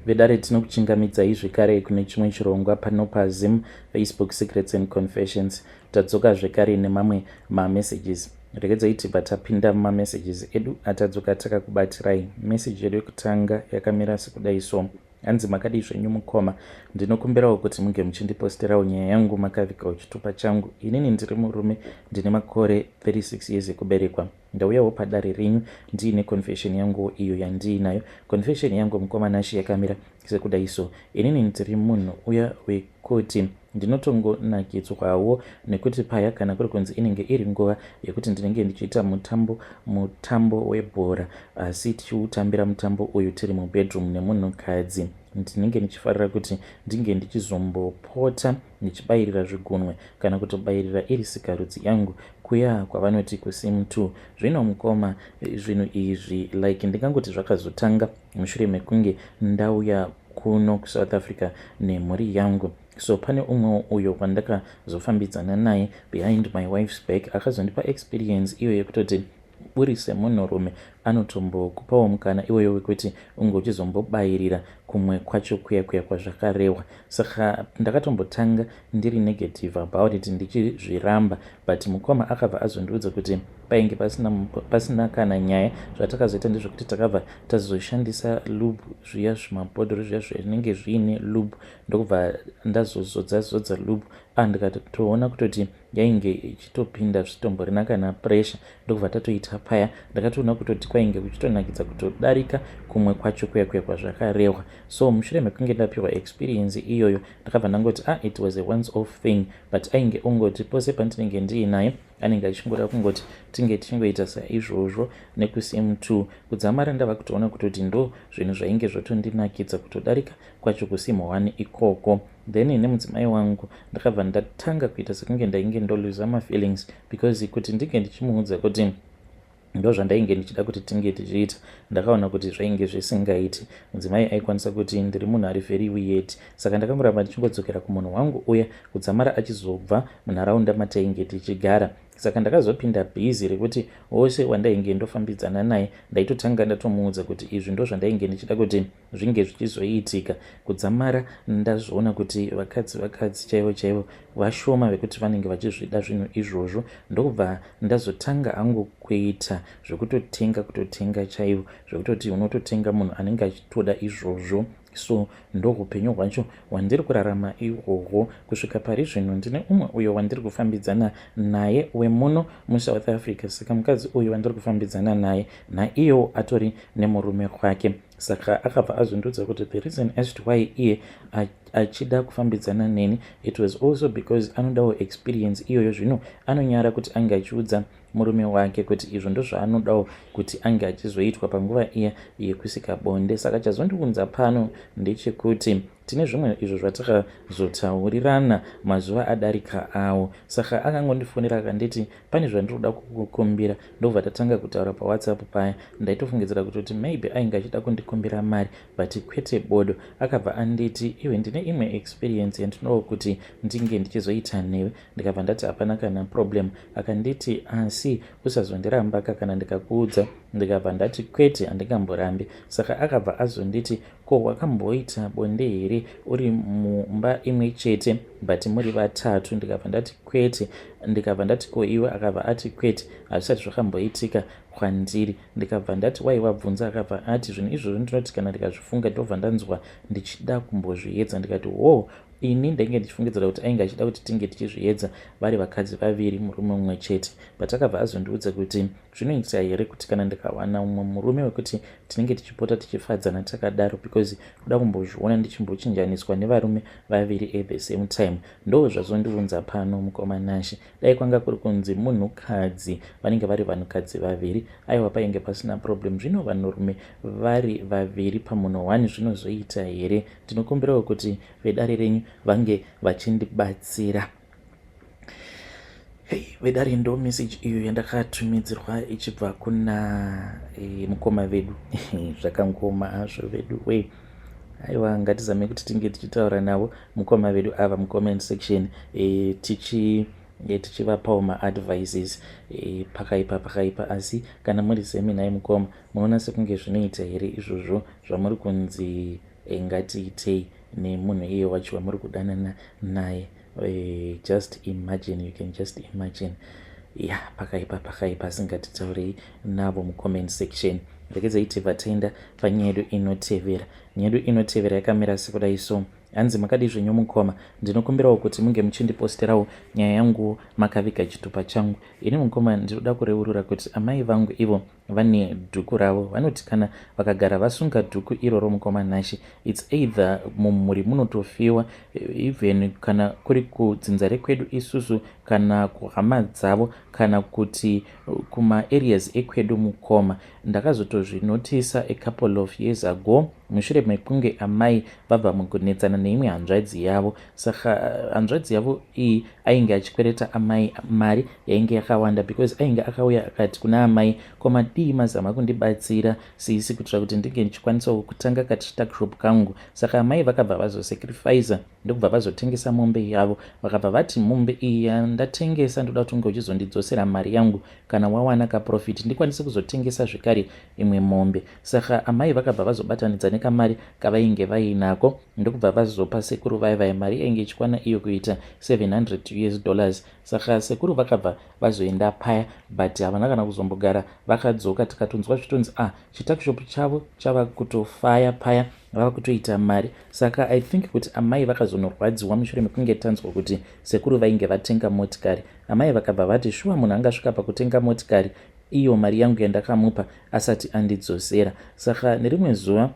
vedare tinokuchingamidzai zvekare kune chimwe chirongwa pano paZim Facebook Secrets and Confessions. Tadzoka zvekare nemamwe mamessages. Regedzai tibva tapinda mumamessages edu atadzoka takakubatirai. Message yedu yekutanga yakamira sekudai so: hanzi makadi zvenyu mukoma, ndinokumbirawo kuti munge muchindiposterawo nyaya yangu makavikawo chitupa changu. Inini ndiri murume, ndine makore 36 years ekuberekwa. Ndauyawo padare renyu ndiine confession yangu iyo yandiinayo. Confession yangu mukoma Nashi yakamira sekudai so: inini ndiri munhu uya wekuti ndinotongonakidzwawo nekuti paya kana kuri kunzi inenge iri nguva yekuti ndinenge ndichiita mutambo webhora, asi tichiutambira mutambo uyu tiri mubedroom nemunhukadzi. Ndinenge ndichifarira kuti ndinge ndichizombopota ndichibayirira zvigunwe kana kutobayirira iri sikarudzi yangu kuya kwavanoti kusim 2. Zvino mukoma, zvinhu izvi like ndingangoti zvakazotanga mushure mekunge ndauya kuno kuSouth Africa nemhuri yangu. So pane umwe uyo wandakazofambidzana naye behind my wife's back akazondipa experience iyo yekutoti uri semunhurume anotombokupawo mukana iweyo wekuti unge uchizombobayirira kumwe kwacho kuya kwazvakarehwa. Saka ndakatombotanga ndiri negative about it, ndichizviramba, but mukoma akabva azondiudza kuti painge pasina kana nyaya. Zvatakazoita ndezvekuti takabva tazoshandisa lube, zviya zvimabhodhoro zviya zvinenge zviine lube, ndokubva ndazozodza lube ndikatoona kutoti yainge ichitopinda zvitomborina kana pressure, ndokubva tatoita paya. Ndakatoona kutoti kwainge kuchitonakidza kutodarika kumwe kwacho kuya kwazvakarehwa. So mushure mekunge ndapiwa experience iyoyo, ndakabva ndangoti it was a once off thing, but ainge ungoti pose pandinenge ndiinaye anenge achingoda kungoti tinge tichingoita saizvozvo nekusim 2. Kudzamara ndava kutoona kutoti ndo zvinhu zvainge zvotondinakidza kutodarika kwacho kusim 1 ikoko. Then nemudzimai wangu ndakabva ndatanga kuita sekunge ndainge ndoluza mafeelings, because kuti ndinge ndichimuudza kuti ndo zvandainge ndichida kuti tinge tichiita, ndakaona kuti zvainge zvisingaiti. Mudzimai aikwanisa kuti ndiri munhu ari very weird. Saka ndakangoramba ndichingodzokera kumunhu wangu uya kudzamara achizobva munharaunda matainge tichigara. Saka ndakazopinda bhizi rekuti wose wandainge ndofambidzana naye ndaitotanga ndatomuudza kuti izvi ndo zvandainge ndichida kuti zvinge zvichizoitika. Kudzamara ndazvoona kuti vakadzi chaivo vashoma vekuti vanenge vachizvida zvinhu izvozvo, ndokubva ndazotanga hangu kuita kutotenga chaivo, zvekutoti unototenga munhu anenge achitoda izvozvo. So ndo upenyu hwacho wandiri kurarama ihwohwo kusvika pari zvino. Ndine umwe uyo wandiri kufambidzana naye wemuno muSouth Africa. Saka mukadzi uyu wandiri kufambidzana naye naiyewo atori nemurume wake. Saka akabva azondiudza kuti the reason as to why iye achida kufambidzana neni, it was also because anodawo experience iyoyo. Zvino anonyara kuti ange achiudza murume wake kuti izvo ndo zvaanodawo kuti ange achizoitwa panguva iya yekusika bonde. Saka chazondiunza pano ndechekuti tine zvimwe izvo zvatakazotaurirana mazuva adarika awo. Saka akangondifonera akanditi pane zvandiroda kukukumbira, ndobva tatanga kutaura paWhatsApp paya. Ndaitofungidzira kuti maybe ainge achida kundikumbira mari, but kwete bodo. Akabva anditi iwe ndine imwe experience yandinowo kuti ndinge ndichizoita newe. Ndikabva ndati hapana kana problem. Akanditi asi usazondiramba kana ndikakuudza. Ndikabva ndati kwete, handingamborambi. Saka akabva azonditi ko wakamboita bonde here uri mumba imwe chete but muri vatatu? Ndikabva ndati kwete. Ndikabva ndati ko iwe? Akabva ati kwete, hazvisati zvakamboitika kwandiri. Ndikabva ndati wai wabvunza? Akabva ati zvinhu izvozvo ndinoti kana ndikazvifunga ndobva ndanzwa ndichida kumbozviedza. Ndikati ini ndainge ndichifungidzira kuti ainge achida kuti tinge tichizviedza vari vakadzi vaviri murume mumwe chete, but akabva azondiudza kuti zvinoita here kuti kana ndikawana mumwe murume wekuti tinenge tichipota tichifadzana takadaro, because kuda kumbozviona ndichimbochinjaniswa nevarume vaviri at the same time. Ndo zvazondiunza pano mukoma Nashi. Dai kwanga kuri kunzi munhukadzi vanenge vari vanhukadzi vaviri, aiwa painge pasina problem. Zvino vanhurume vari vaviri pamunhu 1 zvinozoita here? Ndinokumbirawo kuti vedare renyu vange vachindibatsira. Vedare ndo message iyo yandakatumidzirwa ichibva kuna mukoma vedu. Zvakangoma hazvo vedu aiwa, ngatizame kuti tinge tichitaura navo mukoma vedu ava mucomment section, tichivapawo maadvices pakaipa. Asi kana muri semi naye mukoma, munoona sekunge zvinoita here izvozvo zvamuri kunzi ngatiitei nemunhu iye wacho wamuri kudanana naye. Just imagine, you can just imagine. Pakaipa asingatitaurei navo mucomment section. Regedzai tibva taenda panyaya yedu inotevera. Nyaya yedu inotevera yakamira sekudai so. Hanzi makadi zvenyu mukoma, ndinokumbirawo kuti munge muchindiposterawo nyaya yangu makaviga chitupa changu. Ini mukoma ndinoda kureurura kuti amai vangu ivo vane dhuku ravo. Vanoti kana vakagara vasunga dhuku iroro mukoma Nhashe, it's either mumhuri munotofiwa, even kana kuri kudzinza rekwedu isusu, kana kuhama dzavo, kana kuti kuma areas ekwedu mukoma. Ndakazotozvinotisa a couple of years ago, mushure mekunge amai vabva mukunetsana neimwe hanzvadzi yavo. Saka hanzvadzi yavo iyi ainge achikwereta amai mari yainge yakawanda, because ainge akauya akati kuna amai, koma dii mazama kundibatsira sisi kuitira kuti ndinge ndichikwanisawo kutanga kachitakshopu kangu. Saka amai vakabva vazosacrifice ndokubva vazotengesa mombe yavo. Vakabva vati mombe iyi yandatengesa ndoda kuti unge uchizondidzosera mari yangu, kana wawana kaprofiti ndikwanise kuzotengesa zvekare imwe mombe. Saka amai vakabva vazobatanidza nekamari kavainge vainako, ndokubva vazopa sekuru vaivai mari yainge ichikwana iyo kuita $700. Saka sekuru vakabva vazoenda paya, but havana kana kuzombogara vakadzoka. Tikatonzwa zvitonzi chitakshopu chavo chava kutofaya paya, vava kutoita mari. Saka I think kuti amai vakazonorwadziwa mushure mekunge tanzwa kuti sekuru vainge vatenga motikari. Amai vakabva vati shuwa munhu angasvika pakutenga motikari, iyo mari yangu yandakamupa asati andidzosera. Saka nerimwe zuva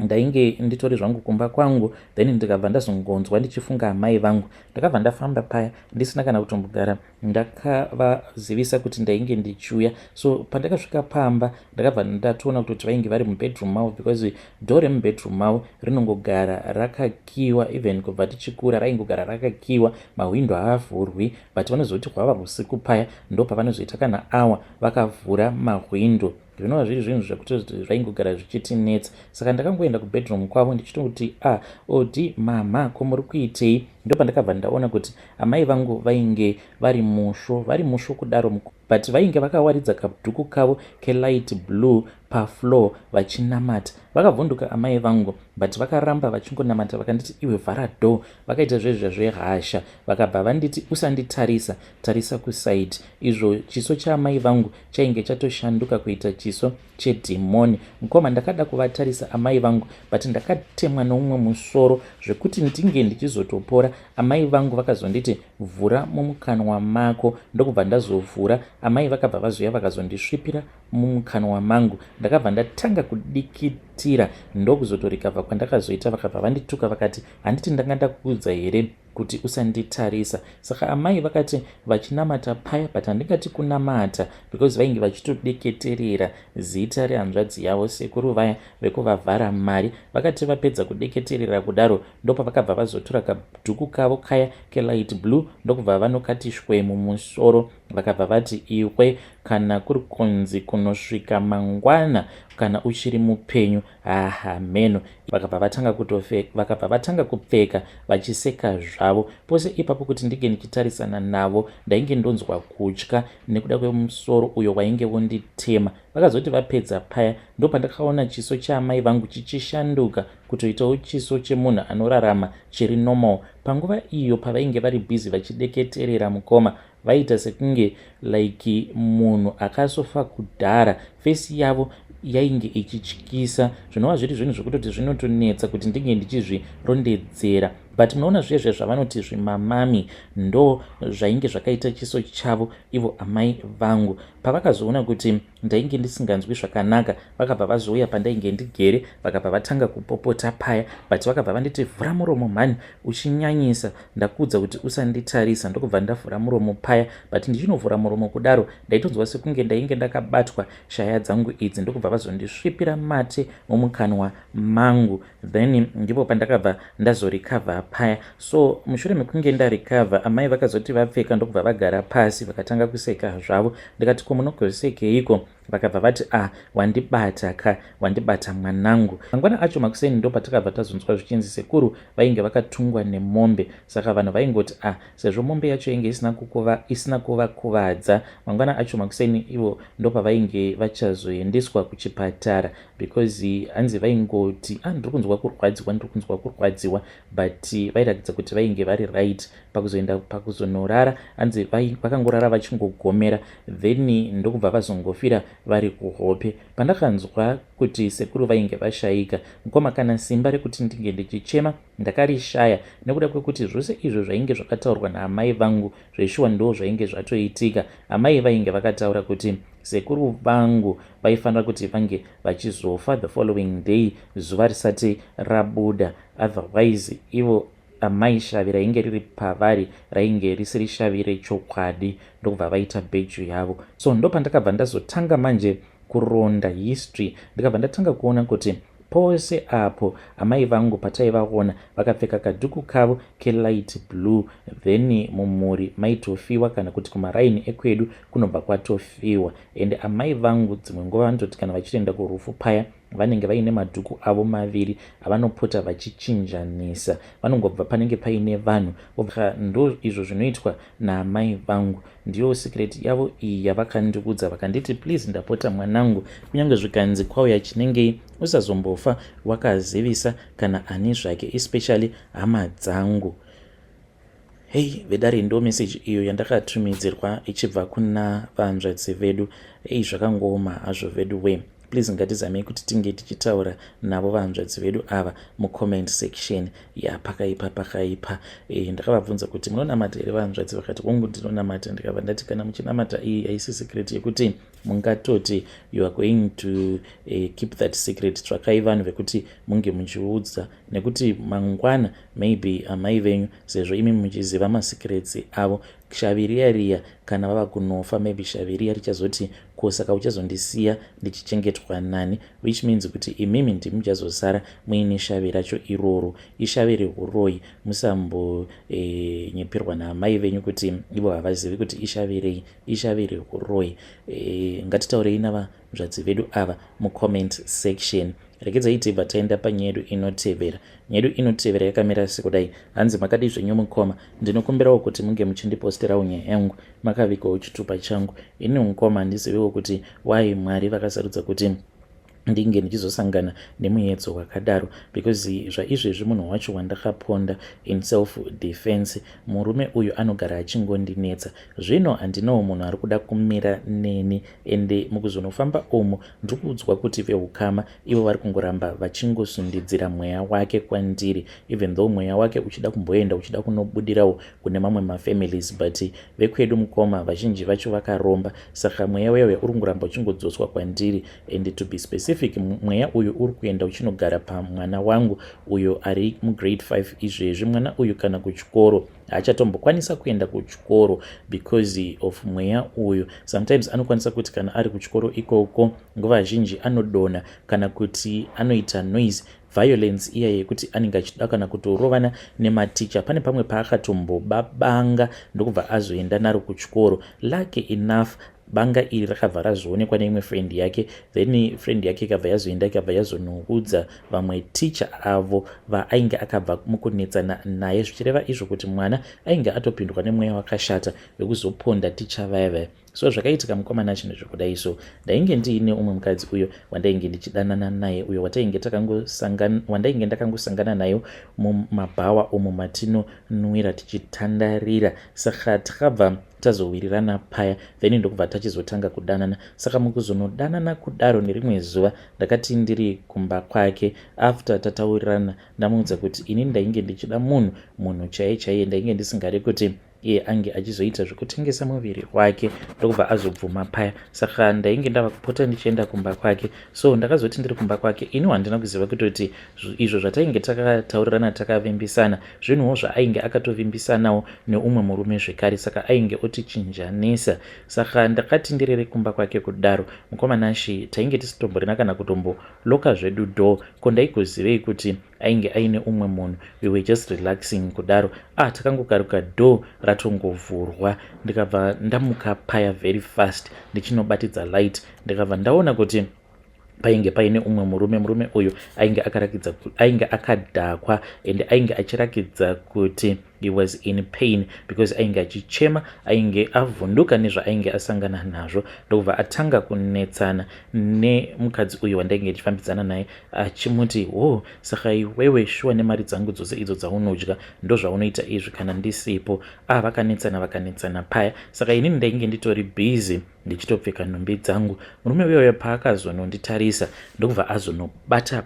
ndainge nditori zvangu kumba kwangu, then ndikabva ndazongonzwa ndichifunga amai vangu. Ndakabva ndafamba paya ndisina kana kutombogara, ndakavazivisa kuti ndainge ndichiuya. So pandakasvika pamba ndakabva ndatoona kuti vainge vari mubedroom mavo, because door remubedroom mavo rinongogara rakakiwa, even kubva tichikura raingogara rakakiwa, mahwindo haavhurwi. But vanozoti kwava usiku paya ndopavanozoita kana awa vakavhura mahwindo. Zvinova zviri zvinhu zvekuti zvaingogara zvichitinetsa. Saka ndakangoenda kubedroom kwavo ndichitoti odi mama, ko muri kuitei? Ndopandakabva ndaona kuti amai vangu vainge vari musho kudaro, but vainge vakawaridza kabhuku kavo kelight blue pafloor vachinamata. Vakavhunduka amai vangu, but vakaramba vachingonamata. Vakanditi iwe vhara door. Vakaita zvezva zvehasha, vakabva vanditi usanditarisa, tarisa kusaidi. Izvo chiso chaamai vangu chainge chatoshanduka kuita chiso chedhimoni. Mukoma ndakada kuvatarisa amai vangu, but ndakatemwa noumwe musoro zvekuti ndinge ndichizotopora. Amai vangu vakazonditi vhura mumukanwa mako, ndokubva ndazovhura. Amai vakabva vazoya vakazondisvipira mumukanwa mangu. Ndakabva ndatanga kudikitira, ndokuzotorikabva kwandakazoita. Vakabva vandituka vakati handiti ndanga ndakuudza here kuti usanditarisa. Saka amai vakati vachinamata paya, but handingati kunamata, because vainge vachitodeketerera zita rehanzvadzi yavo sekuru vaya vekuvavhara mari. Vakati vapedza kudeketerera kudaro, ndopa vakabva vazotora kabhuku kavo kaya kelight blue, ndokubva vanokati shwe mumusoro. Vakabva vati iwe kana kuri kunzi kunosvika mangwana kana uchiri mupenyu, meno. Vakabva vatanga kupfeka vachiseka zvavo. Pose ipapo kuti ndinge ndichitarisana navo ndainge ndonzwa kutya nekuda kwemusoro uyo wainge wonditema. Vakazoti vapedza paya, ndopandakaona chiso chaamai vangu chichishanduka kutoitawo chiso chemunhu anorarama chiri normal. Panguva iyo pavainge vari busy vachideketerera mukoma, vaita sekunge like munhu akasofa kudhara. Fesi yavo yainge ichityisa. Zvinova zviri zvinhu zvekutoti zvinotonetsa kuti ndinge ndichizvirondedzera. But munoona zvezve zvavanoti zvimamami ndo zvainge zvakaita chiso chavo ivo amai vangu. Pavakazoona kuti ndainge ndisinganzwi zvakanaka, vakabva vazouya pandainge ndigere, vakabva vatanga kupopota paya. But vakabva vanditi vhura muromo mhani, uchinyanyisa, ndakuudza kuti usanditarisa. Ndokubva ndavhura muromo paya, but ndichinovhura muromo kudaro ndaitonzwa sekunge ndainge ndakabatwa shaya dzangu idzi. Ndokubva vazondisvipira mate mumukanwa mangu, then ndipo pandakabva ndazorikavha paya. So mushure mekunge ndarikavha, amai vakazoti vapfeka ndokubva vagara pasi vakatanga kuseka zvavo. Ndikati ko munogosekeiko? vakabva vati wandibata mwanangu. Mangwana acho makuseni ndo patakabva tazonzwa zvichinzi sekuru vainge vakatungwa nemombe. Saka vanhu vaingoti sezvo mombe yacho inge isina kuvakuvadza, mangwana acho makuseni ivo ndo pavainge vachazoendeswa kuchipatara, because hanzi vaingoti ndiri kunzwa kurwadziwa, but vairatidza kuti vainge vari right. Pakuzoenda pakuzonorara hanzi vakangorara vachingogomera, then ndokubva vazongofira vari kuhope. Pandakanzwa kuti sekuru vainge vashaika, mukoma kana simba rekuti ndinge ndichichema ndakarishaya, nekuda kwekuti zvose izvo zvainge zvakataurwa naamai vangu zveshuwa ndo zvainge zvatoitika. Amai vainge vakataura kuti sekuru vangu vaifanira kuti vange vachizofa the following day, zuva risati rabuda, otherwise ivo amai shavi rainge riri pavari rainge risiri shavi rechokwadi, ndokubva vaita bheju yavo. So ndo pandakabva ndazotanga manje kuronda history, ndikabva ndatanga kuona kuti pose apo amai vangu pataivaona vakapfeka kadhuku kavo kelight blue, then mumuri maitofiwa, kana kuti kumaraini ekwedu kunobva kwatofiwa. And amai vangu dzimwe nguva vanototi kana vachitoenda kurufu paya vanenge vaine madhuku avo maviri avanopota vachichinjanisa, vanongobva panenge paine vanhu ndo izvo zvinoitwa naamai vangu. Ndiyo secret yavo iyi yavakandiudza, vakanditi please ndapota mwanangu, kunyange zvikanzi kwauya chinenge usazombofa wakazivisa kana ani zvake, especially hama dzangu. Hei vedare, ndo message iyo yandakatumidzirwa ichibva kuna vanzvadzi vedu. Zvakangoma hazvo vedu we. Please ngatizamei kuti tinge tichitaura navo vanzvadzi vedu ava mucomment section pakaipa. Ndakavabvunza kuti munonamata here vanzvadzi, vakati kwangu ndinonamata. Ndikabva ndati kana muchinamata iyi haisi secret yekuti mungatoti you are going to keep that secret, tsvakai vanhu vekuti munge muchiudza, nekuti mangwana maybe amai venyu sezvo imi muchiziva masecrets avo, shavi riya kana vava kunofa maybe shavi riya richazoti saka uchazondisiya ndichichengetwa nani, which means kuti imimi ndimi muchazosara muine shavi racho iroro. Ishavi rehuroi, musambonyepirwa naamai venyu kuti ivo havazivi kuti ishavi rei, ishavi rehuroi. Ngatitaurei navanzvadzi vedu ava mucomment section. Regedzai tibva taenda panyaya yedu inotevera. Nyaya yedu inotevera yakamira sekudai. Hanzi makadi zvenyu mukoma, ndinokumbirawo kuti munge muchindiposterawo nyaya yangu makavikawo chitupa changu. Ini mukoma handiziviwo kuti why Mwari vakasarudza kuti ndinge ndichizosangana nemuedzo wakadaro, because zvaizvezvi munhu wacho wandakaponda in self defense, murume uyu anogara achingondinetsa. Zvino handinawo munhu ari kuda kumira neni, ende mukuzonofamba umu ndiri kuudzwa kuti vehukama ivo vari kungoramba vachingosundidzira mweya wake kwandiri, even though mweya wake uchida kumboenda uchida kunobudirawo kune mamwe mafamilies, but vekwedu mukoma vazhinji vacho vakaromba. Saka mweya wewe uri kungoramba uchingodzotswa kwandiri, and to be specific mweya uyu uri kuenda uchinogara pamwana wangu uyo ari mugrade 5 izvezvi. Mwana uyu kana kuchikoro hachatombokwanisa kuenda kuchikoro because of mweya uyu. Sometimes anokwanisa kuti kana ari kuchikoro ikoko nguva zhinji anodonha kana kuti anoita noise, violence iya yekuti anenge achida kana kutorovana nematicha. Pane pamwe paakatombobabanga ndokubva azoenda naro kuchikoro. Lucky enough banga iri rakabva razvoonekwa neimwe friend yake, then friend yake ikabva yazoenda ikabva yazonoudza vamwe teacher avo vaainge akabva mukunetsana naye, zvichireva izvo kuti mwana ainge atopindwa nemweya wakashata wekuzoponda teacher vaya. So zvakaitika mukomana chinhu zvekudai. So ndainge ndiine umwe mukadzi uyo wandainge ndichidanana naye, uyo wandainge ndakangosangana naye mumabhawa umo matinonwira tichitandarira. Saka takabva tazowirirana paya, then ndokubva tachizotanga kudanana. Saka mukuzonodanana kudaro nerimwe zuva ndakati ndiri kumba kwake, after tataurirana ndamuudza kuti ini ndainge ndichida munhu chaiye, ndainge ndisingade kuti iye ange achizoita zvekutengesa muviri wake, ndokubva azobvuma paya. Saka ndainge ndava kupota ndichienda kumba kwake. So ndakazoti ndiri kumba kwake, ini handina kuziva kutoti izvo zvatainge takataurirana takavimbisana zvinhuwo zvaainge akatovimbisanawo neumwe murume zvekare, saka ainge otichinjanisa. Saka ndakati ndirere kumba kwake kudaro, mukomana tainge tisitomborina kana kutomboloka zvedu door, ko ndaikuzivei kuti ainge aine umwe munhu, we were just relaxing kudaro. Takangokaruka dhoo ratongovhurwa, ndikabva ndamuka paya very fast ndichinobatidza light, ndikabva ndaona kuti painge paine umwe murume uyu ainge akadhakwa and ainge achirakidza kuti he was in pain because ainge achichema, ainge avhunduka nezvaainge asangana nazvo, ndokubva atanga kunetsana nemukadzi uyu wandainge ndichifambidzana naye, achimuti saka iwewe shuwa nemari dzangu dzose idzo dzaunodya ndozvaunoita izvi kana ndisipo. Vakanetsana paya, saka inini ndainge nditori busy ndichitopfeka nhumbi dzangu. Murume uyoyo paakazononditarisa ndokubva azonobata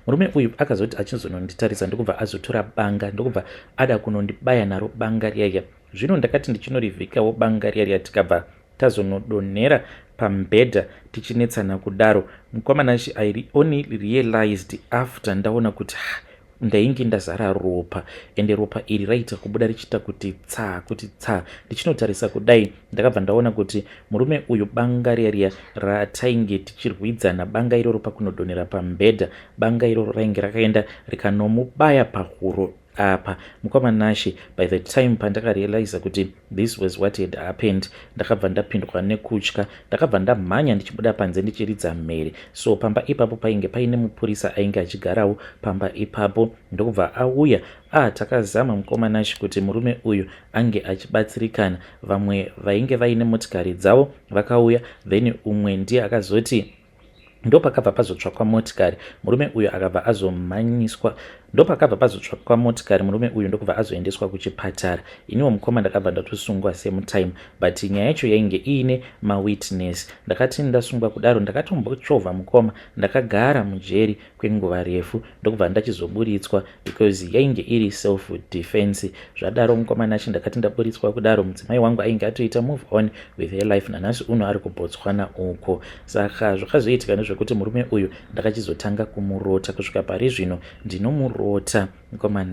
murume uyu akazoti achizononditarisa ndokubva azotora banga ndokubva ada kunondibaya naro banga riyaya. Zvino ndakati ndichinorivhikawo banga riyaya, tikabva tazonodonhera pambedha tichinetsana kudaro. Mukomana I only realized after ndaona kuti ndainge ndazara ropa, ende ropa iri raita kubuda richiita kuti tsa. Ndichinotarisa kudai ndakabva ndaona kuti murume uyu banga riya ratainge tichirwidzana, banga iroro pakunodonhera pambedha, banga iroro rainge rakaenda rikanomubaya pahuro apa. Mukomana by the time pandakarealiza kuti this was what had happened, ndakabva ndapindwa nekutya, ndakabva ndamhanya ndichibuda panze ndichiridza mhere. So pamba ipapo painge paine mupurisa ainge achigarawo pamba ipapo, ndokubva auya. Takazama mukomana kuti murume uyu ange achibatsirikana. Vamwe vainge vaine motikari dzavo vakauya, then umwe ndiye akazoti ndopakabva pazotsvakwa motikari, murume uyu akabva azomhanyiswa. Ndopakabva pazotsvakwa motikari, murume uyu ndokubva azoendeswa kuchipatara. Iniwo mukoma ndakabva ndatosungwa same time, but nyaya yacho yainge iine mawitness. Ndakati ndasungwa kudaro ndakatombochovha mukoma, ndakagara mujeri kwenguva refu ndokubva ndachizoburitswa because yainge iri self defense. Zvadaro mukoma ndakati ndaburitswa kudaro, mudzimai wangu ainge atoita move on with her life, nanhasi uno ari kuBotswana uko. Saka zvakazoitika nezvekuti murume uyu ndakachizotanga kumurota. Kusvika pari zvino ndinomurota mukoma.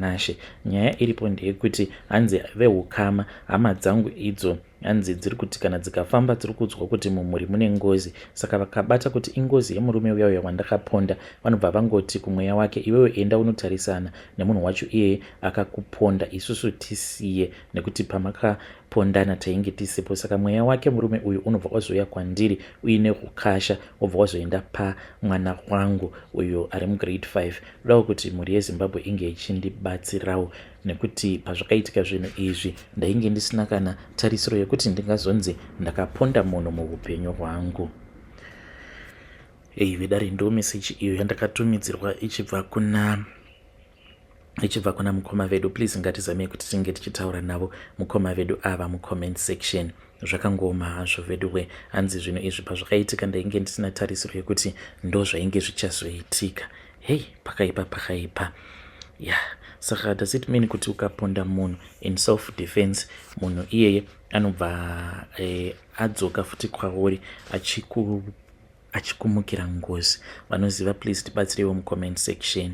Nyaya iripo ndeyekuti hanzi vehukama, hama dzangu idzo hanzi dziri kuti kana dzikafamba dziri kudzwa kuti mumuri mune ngozi, saka vakabata kuti ingozi yemurume uya wandakaponda, vanobva vangoti kumweya wake, iwewe enda unotarisana nemunhu wacho iyeye akakuponda, isusu tisiye nekuti pamakapondana tainge tisipo. Saka mweya wake murume uyu unobva wazouya kwandiri uine ukasha, wobva wazoenda pamwana wangu uyu ari mugrade 5. Kudawo kuti mhuri yeZimbabwe inge ichindibatsirawo, nekuti pazvakaitika zvinhu izvi ndainge ndisina kana tarisiro yekuti ndingazonzi ndakaponda munhu muupenyu hwangu. Vedare ndo meseji iyo yandakatumidzirwa ichibva kuna mukoma vedu. Please ngatizame kuti tinge tichitaura navo mukoma vedu ava mucomment section. Zvakangoma hazvo veduwe, hanzi zvinhu izvi pazvakaitika ndainge ndisina tarisiro yekuti ndo zvainge zvichazoitika. Pakaipa. Saka does it mean kuti ukaponda munhu in self defense, munhu iyeye anobva adzoka futi kwauri achikumukira ngozi? Vanoziva please tibatsirewo mucomment section.